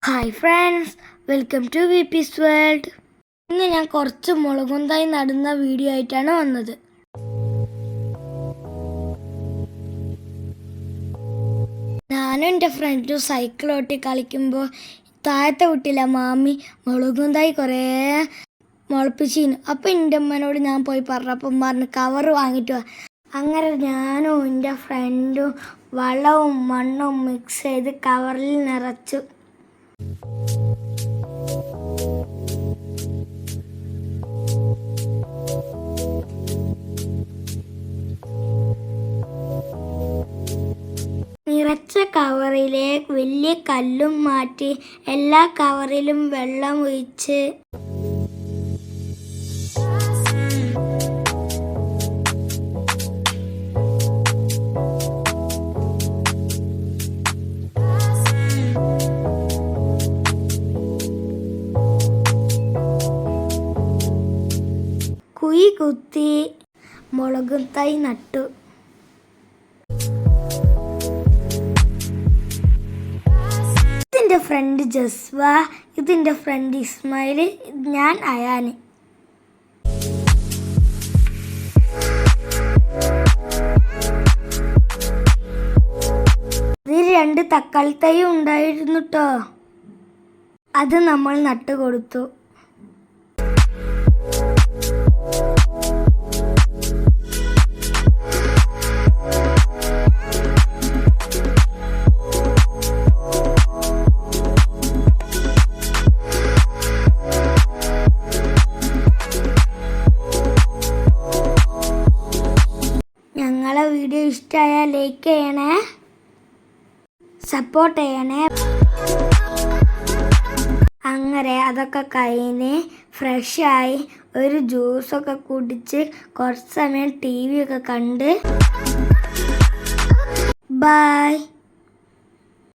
Hi friends, welcome to വിപിസ് world. ഇന്ന് ഞാൻ കുറച്ച് മുളകും തൈ നടുന്ന വീഡിയോ ആയിട്ടാണ് വന്നത്. ഞാനും എൻ്റെ ഫ്രണ്ടും സൈക്കിൾ ഓട്ടി കളിക്കുമ്പോൾ താഴത്തെ വീട്ടിലെ മാമി മുളകും തൈ കുറേ മുളപ്പിച്ചിരുന്നു. അപ്പം എൻ്റെ അമ്മനോട് ഞാൻ പോയി പറഞ്ഞപ്പം പറഞ്ഞ് കവർ വാങ്ങിയിട്ട് വാ. അങ്ങനെ ഞാനും എൻ്റെ ഫ്രണ്ടും വളവും മണ്ണും മിക്സ് ചെയ്ത് കവറിൽ നിറച്ചു. നിറച്ച കവറിലെ വലിയ കല്ലും മാറ്റി എല്ലാ കവറിലും വെള്ളം ഒഴിച്ച് കുഴി കുത്തി മുളകും തൈ നട്ടു. ഇതെൻ്റെ ഫ്രണ്ട് ജസ്വ, ഇതെൻ്റെ ഫ്രണ്ട് ഇസ്മായിൽ, ഞാൻ അയാന്. ഇതിൽ 2 തക്കാളി തൈ ഉണ്ടായിരുന്നു കേട്ടോ. അത് നമ്മൾ നട്ടുകൊടുത്തു. ഞങ്ങളെ വീഡിയോ ഇഷ്ടമായാൽ ലൈക്ക് ചെയ്യണേ, സപ്പോർട്ട് ചെയ്യണേ. അങ്ങനെ അതൊക്കെ കഴിഞ്ഞ് ഫ്രഷായി ഒരു ജ്യൂസൊക്കെ കുടിച്ച് കുറച്ച് സമയം TV ഒക്കെ കണ്ട് ബൈ.